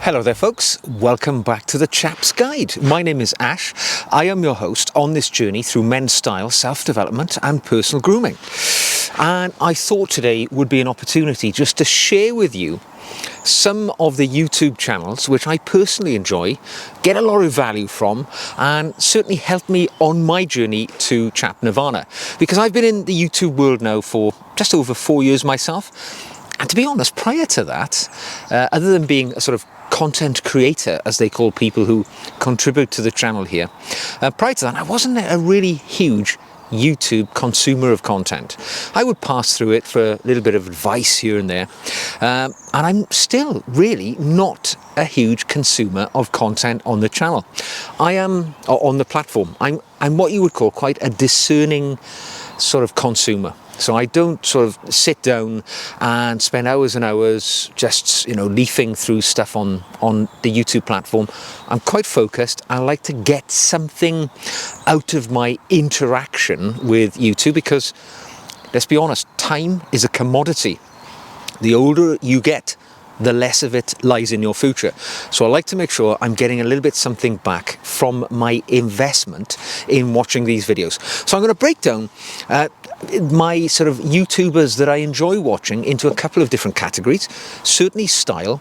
Hello there folks, welcome back to the Chap's Guide. My name is Ash. I am your host on this journey through men's style, self-development and personal grooming. And I thought today would be an opportunity just to share with you some of the YouTube channels which I personally enjoy, get a lot of value from, and certainly helped me on my journey to Chap Nirvana. Because I've been in the YouTube world now for just over 4 years myself. And to be honest, prior to that, other than being a sort of content creator, as they call people who contribute to the channel here, prior to that, I wasn't a really huge YouTube consumer of content. I would pass through it for a little bit of advice here and there, and I'm still really not a huge consumer of content on the channel. I am on the platform. I'm what you would call quite a discerning sort of consumer. So I don't sort of sit down and spend hours and hours just, leafing through stuff on the YouTube platform. I'm quite focused. I like to get something out of my interaction with YouTube because, let's be honest, time is a commodity. The older you get, the less of it lies in your future. So I like to make sure I'm getting a little bit something back from my investment in watching these videos. So I'm going to break down my sort of YouTubers that I enjoy watching into a couple of different categories. Certainly style,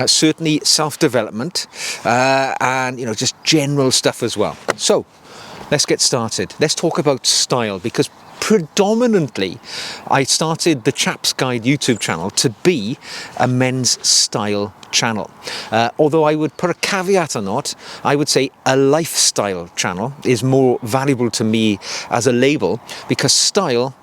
certainly self-development, and just general stuff as well. So let's get started. Let's talk about style, because predominantly I started the Chap's Guide YouTube channel to be a men's style channel. Although I would put a caveat on it, I would say a lifestyle channel is more valuable to me as a label, because style,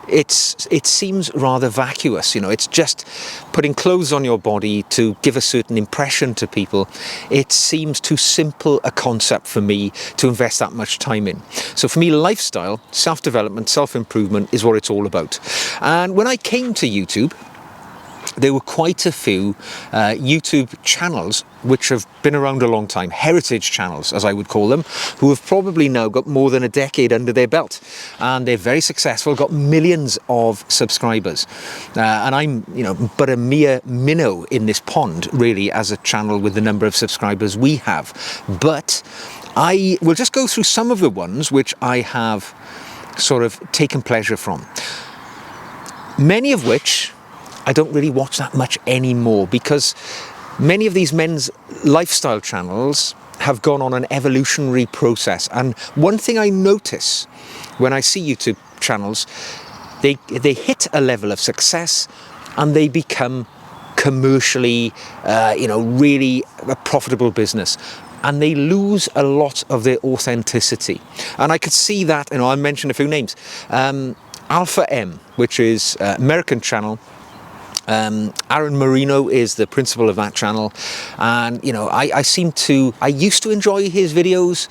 it seems rather vacuous. It's just putting clothes on your body to give a certain impression to people. It seems too simple a concept for me to invest that much time in. So for me, lifestyle, self-development, self-improvement is what it's all about. And when I came to YouTube, there were quite a few YouTube channels which have been around a long time, heritage channels as I would call them, who have probably now got more than a decade under their belt, and they're very successful, got millions of subscribers, and I'm but a mere minnow in this pond really as a channel with the number of subscribers we have. But I will just go through some of the ones which I have sort of taken pleasure from, many of which I don't really watch that much anymore, because many of these men's lifestyle channels have gone on an evolutionary process. And one thing I notice when I see YouTube channels, they hit a level of success and they become commercially, really a profitable business. And they lose a lot of their authenticity. And I could see that, I'll mention a few names. AlphaM, which is an American channel. Aaron Marino is the principal of that channel, and I used to enjoy his videos,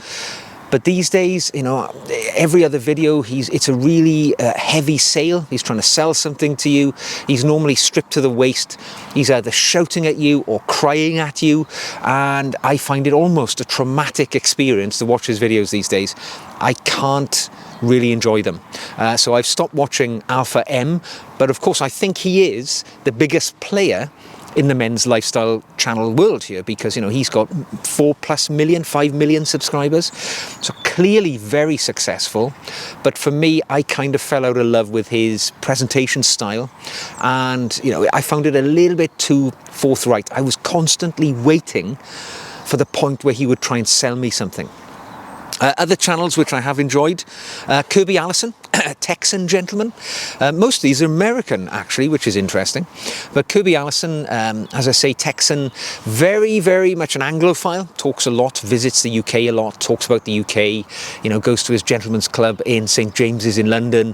but these days, every other video it's a really heavy sale. He's trying to sell something to you. He's normally stripped to the waist. He's either shouting at you or crying at you, and I find it almost a traumatic experience to watch his videos these days. I can't really enjoy them. So I've stopped watching AlphaM, but of course I think he is the biggest player in the men's lifestyle channel world here, because he's got 5 million subscribers, so clearly very successful. But for me, I kind of fell out of love with his presentation style, and I found it a little bit too forthright. I was constantly waiting for the point where he would try and sell me something. Other channels which I have enjoyed, Kirby Allison, Texan gentleman. Most of these are American actually, which is interesting. But Kirby Allison, as I say, Texan, very, very much an Anglophile, talks a lot, visits the UK a lot, talks about the UK, goes to his gentleman's club in St. James's in London.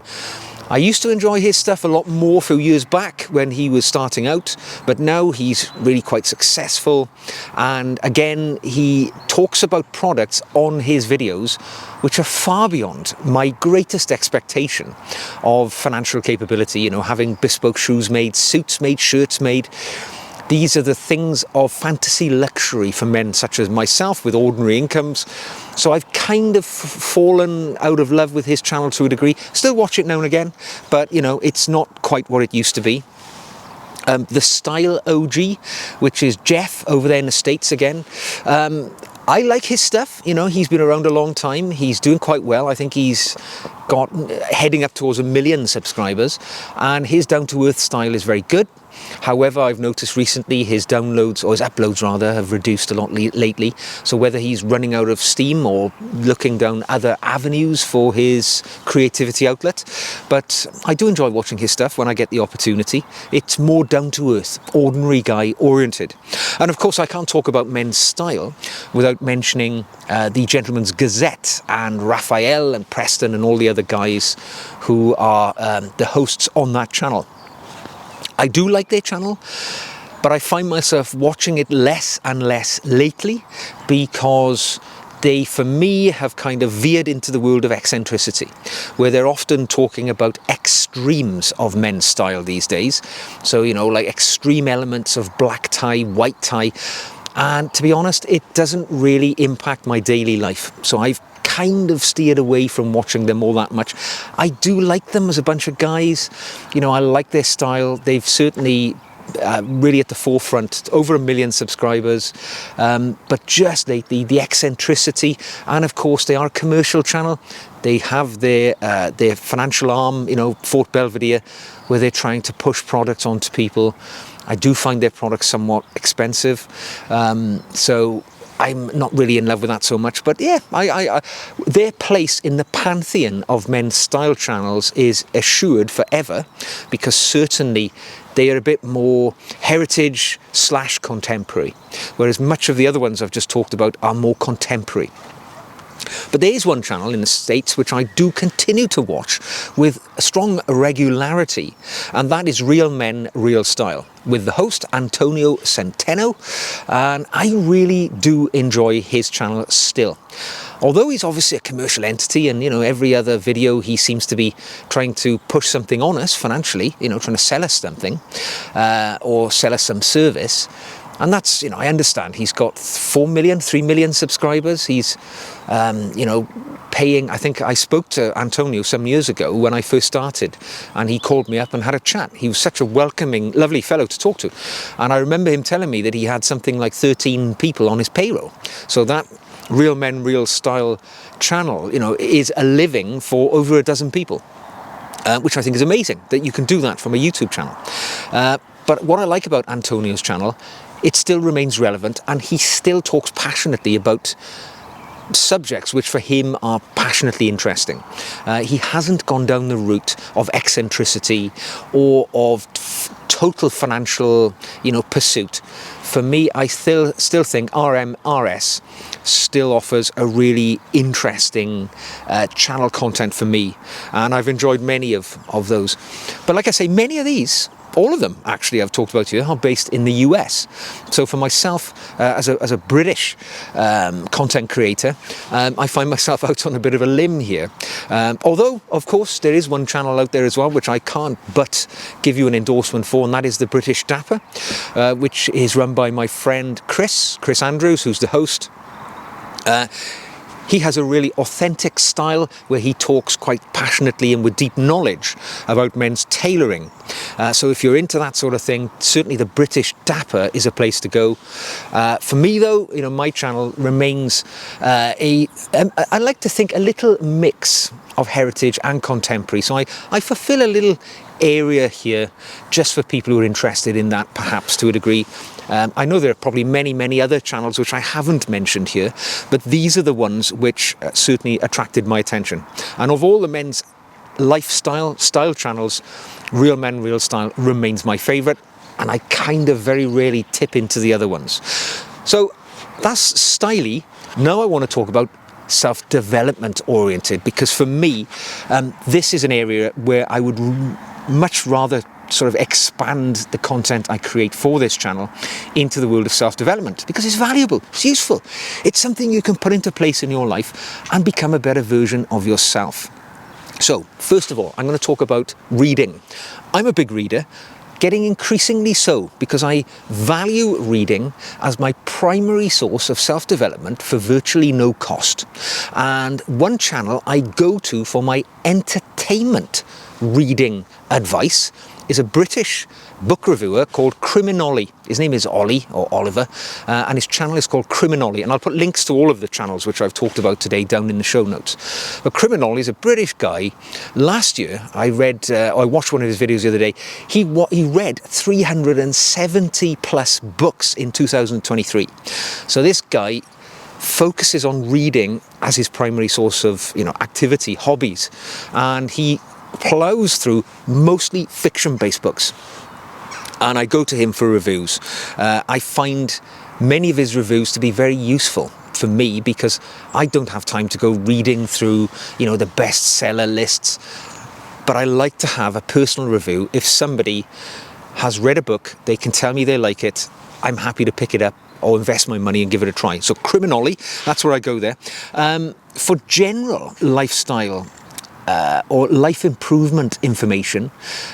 I used to enjoy his stuff a lot more a few years back when he was starting out, but now he's really quite successful. And again, he talks about products on his videos which are far beyond my greatest expectation of financial capability, having bespoke shoes made, suits made, shirts made. These are the things of fantasy luxury for men such as myself with ordinary incomes. So I've kind of fallen out of love with his channel to a degree. Still watch it now and again, but it's not quite what it used to be. the Style OG, which is Jeff over there in the States again. I like his stuff. You know, he's been around a long time. He's doing quite well. I think he's got heading up towards 1 million subscribers, and his down-to-earth style is very good. However, I've noticed recently his downloads, or his uploads rather, have reduced a lot lately. So whether he's running out of steam or looking down other avenues for his creativity outlet, but I do enjoy watching his stuff when I get the opportunity. It's more down-to-earth, ordinary guy oriented. And of course, I can't talk about men's style without mentioning the Gentleman's Gazette and Raphael and Preston and all the other guys who are the hosts on that channel. I do like their channel, but I find myself watching it less and less lately because they, for me, have kind of veered into the world of eccentricity, where they're often talking about extremes of men's style these days. So, you know, like extreme elements of black tie, white tie. And to be honest, it doesn't really impact my daily life. So I've kind of steered away from watching them all that much. I do like them as a bunch of guys. You know, I like their style. They've certainly really at the forefront, over 1 million subscribers. But just lately, the eccentricity, and of course, they are a commercial channel. They have their financial arm, you know, Fort Belvedere, where they're trying to push products onto people. I do find their products somewhat expensive. So I'm not really in love with that so much, but yeah, their place in the pantheon of men's style channels is assured forever, because certainly they are a bit more heritage / contemporary, whereas much of the other ones I've just talked about are more contemporary. But there is one channel in the States which I do continue to watch with a strong regularity, and that is Real Men, Real Style, with the host Antonio Centeno, and I really do enjoy his channel still. Although he's obviously a commercial entity, and, you know, every other video he seems to be trying to push something on us financially, you know, trying to sell us something or sell us some service. And that's, you know, I understand he's got 4 million, 3 million subscribers. He's, you know, paying. I think I spoke to Antonio some years ago when I first started, and he called me up and had a chat. He was such a welcoming, lovely fellow to talk to. And I remember him telling me that he had something like 13 people on his payroll. So that Real Men, Real Style channel, you know, is a living for over a dozen people, which I think is amazing that you can do that from a YouTube channel. But what I like about Antonio's channel, it still remains relevant, and he still talks passionately about subjects which for him are passionately interesting. He hasn't gone down the route of eccentricity or of total financial, you know, pursuit. For me, I still think RMRS still offers a really interesting channel content for me, and I've enjoyed many of those. But like I say, many of these, all of them actually I've talked about here, are based in the US. So for myself, as a British content creator, I find myself out on a bit of a limb here. Although, of course, there is one channel out there as well which I can't but give you an endorsement for, and that is the British Dapper, which is run by my friend Chris Andrews, who's the host. He has a really authentic style where he talks quite passionately and with deep knowledge about men's tailoring. So if you're into that sort of thing, certainly the British Dapper is a place to go. For me, though, you know, my channel remains I like to think a little mix of heritage and contemporary. So I fulfill a little area here just for people who are interested in that, perhaps to a degree. I know there are probably many other channels which I haven't mentioned here, but these are the ones which certainly attracted my attention. And of all the men's lifestyle style channels, Real Men, Real Style remains my favourite, and I kind of very rarely tip into the other ones. So that's styly. Now I want to talk about self-development oriented, because for me, this is an area where I would much rather sort of expand the content I create for this channel into the world of self-development, because it's valuable, it's useful, it's something you can put into place in your life and become a better version of yourself. So first of all, I'm going to talk about reading. I'm a big reader, getting increasingly so, because I value reading as my primary source of self-development for virtually no cost. And one channel I go to for my entertainment reading advice is a British book reviewer called Criminol. His name is Ollie, or Oliver, and his channel is called Criminol. And I'll put links to all of the channels which I've talked about today down in the show notes. But Criminol is a British guy. Last year, I watched one of his videos the other day. He read 370 plus books in 2023. So this guy focuses on reading as his primary source of, activity, hobbies, and he plows through mostly fiction-based books. And I go to him for reviews. I find many of his reviews to be very useful for me because I don't have time to go reading through, the bestseller lists. But I like to have a personal review. If somebody has read a book, they can tell me they like it, I'm happy to pick it up or invest my money and give it a try. So Criminol, that's where I go there. For general lifestyle or life improvement information,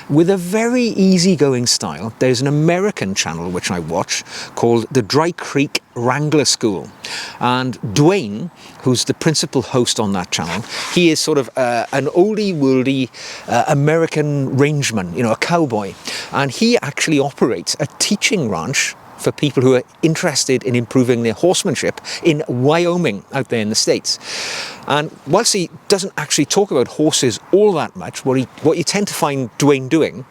with a very easygoing style, there's an American channel which I watch called the Dry Creek Wrangler School. And Dwayne, who's the principal host on that channel, he is sort of an oldie-worldy American rangeman, a cowboy. And he actually operates a teaching ranch for people who are interested in improving their horsemanship in Wyoming, out there in the States. And whilst he doesn't actually talk about horses all that much, what you tend to find Dwayne doing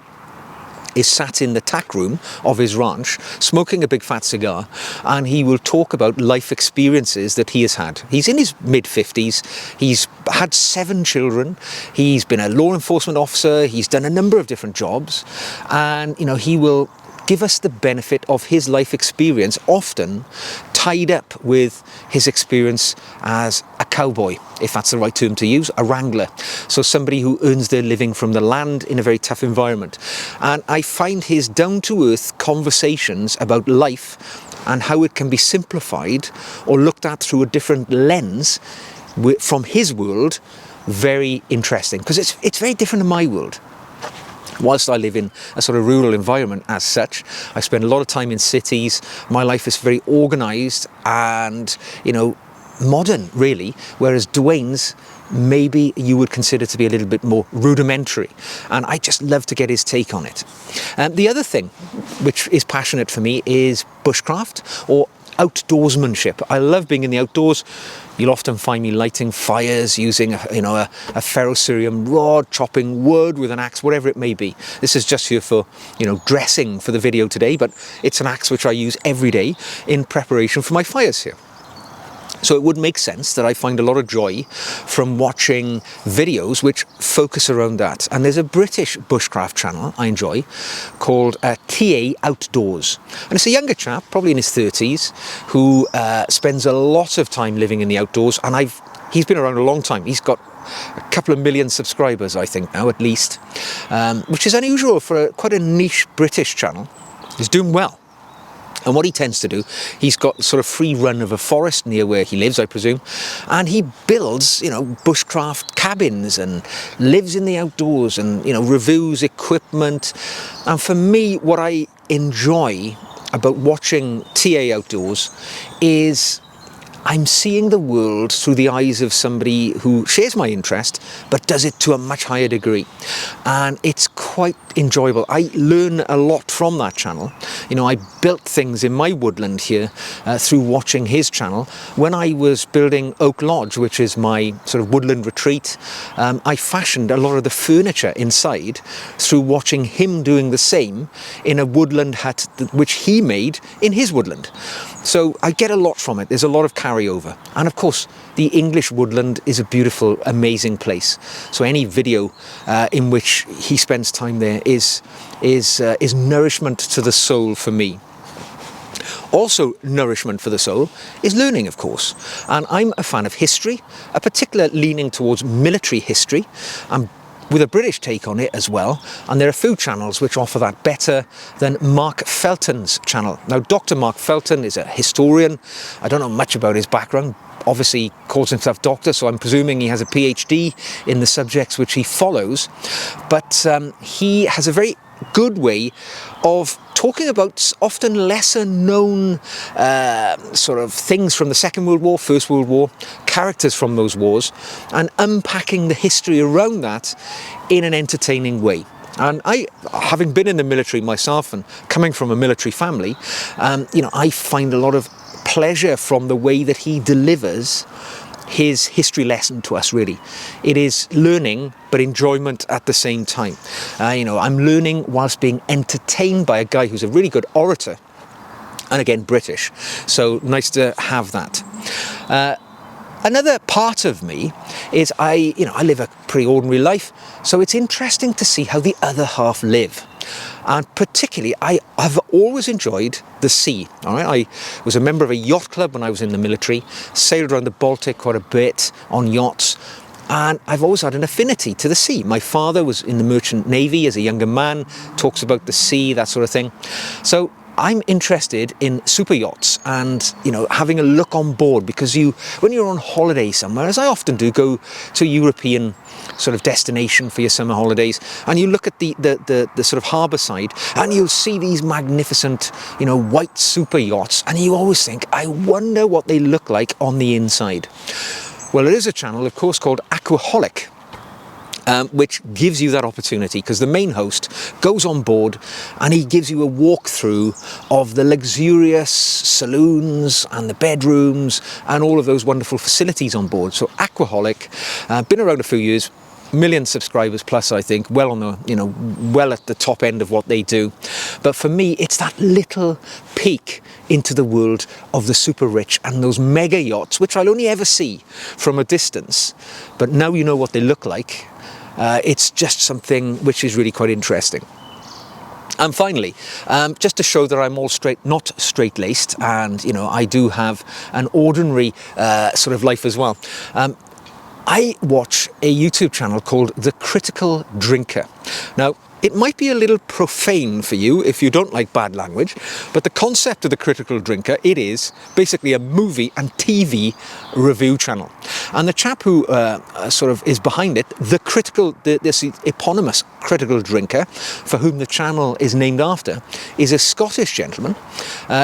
is sat in the tack room of his ranch, smoking a big fat cigar, and he will talk about life experiences that he has had. He's in his mid-50s, he's had 7 children, he's been a law enforcement officer, he's done a number of different jobs, and he will give us the benefit of his life experience, often tied up with his experience as a cowboy, if that's the right term to use, a wrangler. So somebody who earns their living from the land in a very tough environment. And I find his down-to-earth conversations about life and how it can be simplified or looked at through a different lens from his world very interesting, because it's very different to my world. Whilst I live in a sort of rural environment as such, I spend a lot of time in cities. My life is very organised and, modern, really, whereas Dwayne's maybe you would consider to be a little bit more rudimentary. And I just love to get his take on it. The other thing which is passionate for me is bushcraft or outdoorsmanship. I love being in the outdoors. You'll often find me lighting fires, using a ferrocerium rod, chopping wood with an axe, whatever it may be. This is just here for, dressing for the video today, but it's an axe which I use every day in preparation for my fires here. So it would make sense that I find a lot of joy from watching videos which focus around that. And there's a British bushcraft channel I enjoy called TA Outdoors. And it's a younger chap, probably in his 30s, who spends a lot of time living in the outdoors. And he's been around a long time. He's got a couple of million subscribers, I think now, at least, which is unusual for quite a niche British channel. He's doing well. And what he tends to do, he's got sort of free run of a forest near where he lives, I presume, and he builds, bushcraft cabins and lives in the outdoors and, reviews equipment. And for me, what I enjoy about watching TA Outdoors is I'm seeing the world through the eyes of somebody who shares my interest, but does it to a much higher degree. And it's quite enjoyable. I learn a lot from that channel. I built things in my woodland here through watching his channel. When I was building Oak Lodge, which is my sort of woodland retreat, I fashioned a lot of the furniture inside through watching him doing the same in a woodland hut which he made in his woodland. So I get a lot from it. There's a lot of carryover. And of course, the English woodland is a beautiful, amazing place. So any video in which he spends time there is nourishment to the soul for me. Also nourishment for the soul is learning, of course. And I'm a fan of history, a particular leaning towards military history, and with a British take on it as well. And there are few channels which offer that better than Mark Felton's channel. Now, Dr. Mark Felton is a historian. I don't know much about his background. Obviously, he calls himself doctor, so I'm presuming he has a PhD in the subjects which he follows. But he has a very good way of talking about often lesser known sort of things from the Second World War, First World War, characters from those wars, and unpacking the history around that in an entertaining way. And I, having been in the military myself and coming from a military family, I find a lot of pleasure from the way that he delivers his history lesson to us, really. It is learning, but enjoyment at the same time. I'm learning whilst being entertained by a guy who's a really good orator, and again, British. So nice to have that. Another part of me is I live a pretty ordinary life, so it's interesting to see how the other half live. And particularly, I have always enjoyed the sea. All right, I was a member of a yacht club when I was in the military, sailed around the Baltic quite a bit on yachts, and I've always had an affinity to the sea. My father was in the Merchant Navy as a younger man, talks about the sea, that sort of thing. So I'm interested in super yachts and, having a look on board, because when you're on holiday somewhere, as I often do, go to a European sort of destination for your summer holidays, and you look at the sort of harbour side, and you'll see these magnificent, white super yachts, and you always think, I wonder what they look like on the inside. Well, there is a channel, of course, called Aquaholic, which gives you that opportunity, because the main host goes on board and he gives you a walkthrough of the luxurious saloons and the bedrooms and all of those wonderful facilities on board. So Aquaholic, been around a few years, million subscribers plus, I think, well on the, well at the top end of what they do. But for me, it's that little peek into the world of the super rich and those mega yachts, which I'll only ever see from a distance. But now you know what they look like. It's just something which is really quite interesting. And finally, just to show that I'm all straight, not straight-laced, and I do have an ordinary sort of life as well. I watch a YouTube channel called The Critical Drinker. Now, it might be a little profane for you if you don't like bad language, but the concept of The Critical Drinker, it is basically a movie and TV review channel. And the chap who sort of is behind it, this eponymous Critical Drinker, for whom the channel is named after, is a Scottish gentleman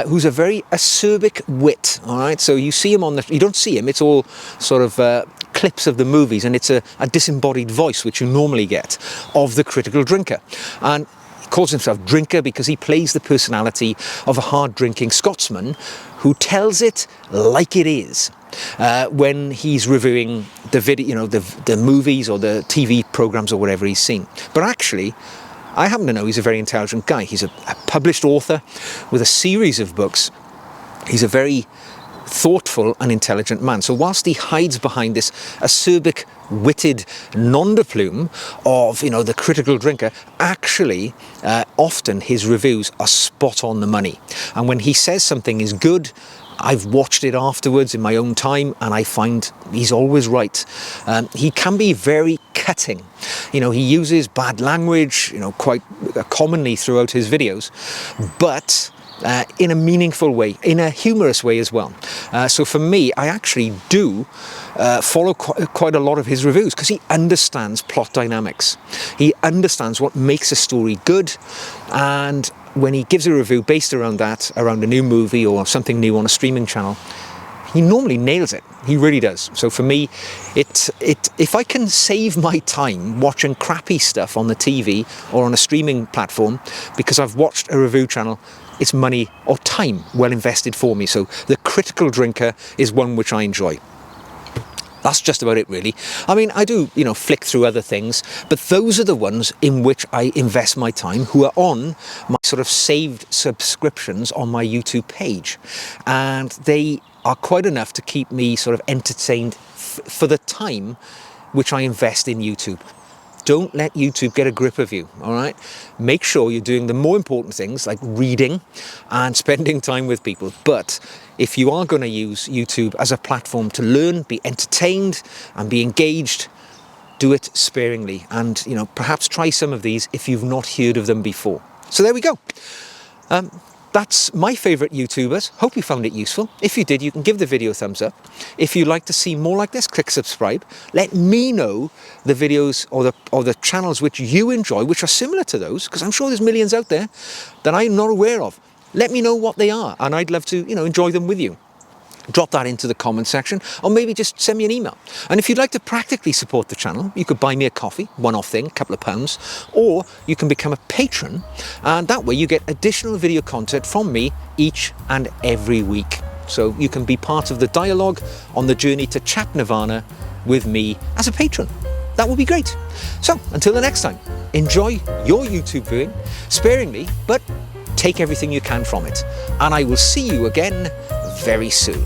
who's a very acerbic wit. All right, so you see him you don't see him, it's all sort of clips of the movies, and it's a disembodied voice, which you normally get, of the Critical Drinker. And he calls himself Drinker because he plays the personality of a hard-drinking Scotsman who tells it like it is when he's reviewing the video, the movies or the TV programs or whatever he's seen. But actually, I happen to know he's a very intelligent guy. He's a published author with a series of books. He's a very thoughtful and intelligent man. So whilst he hides behind this acerbic, witted nom de plume of, the Critical Drinker, actually, often his reviews are spot on the money. And when he says something is good, I've watched it afterwards in my own time, and I find he's always right. He can be very cutting. He uses bad language, quite commonly throughout his videos, but in a meaningful way, in a humorous way as well. So for me, I actually do follow quite a lot of his reviews, because he understands plot dynamics. He understands what makes a story good, and when he gives a review based around that, around a new movie or something new on a streaming channel, he normally nails it. He really does. So for me, if I can save my time watching crappy stuff on the TV or on a streaming platform because I've watched a review channel, it's money or time well invested for me. So The Critical Drinker is one which I enjoy. That's just about it, really. I mean, I do, flick through other things, but those are the ones in which I invest my time, who are on my sort of saved subscriptions on my YouTube page. And they are quite enough to keep me sort of entertained for the time which I invest in YouTube. Don't let YouTube get a grip of you, all right? Make sure you're doing the more important things like reading and spending time with people. But if you are going to use YouTube as a platform to learn, be entertained and be engaged, do it sparingly. And, perhaps try some of these if you've not heard of them before. So there we go. That's my favourite YouTubers. Hope you found it useful. If you did, you can give the video a thumbs up. If you'd like to see more like this, click subscribe. Let me know the videos or the channels which you enjoy, which are similar to those, because I'm sure there's millions out there that I'm not aware of. Let me know what they are, and I'd love to, enjoy them with you. drop that into the comment section, or maybe just send me an email. And if you'd like to practically support the channel, you could buy me a coffee, one-off thing, a couple of pounds, or you can become a patron, and that way you get additional video content from me each and every week. So you can be part of the dialogue on the journey to Chap Nirvana with me as a patron. That would be great. So until the next time, enjoy your YouTube viewing sparingly, but take everything you can from it. And I will see you again very soon.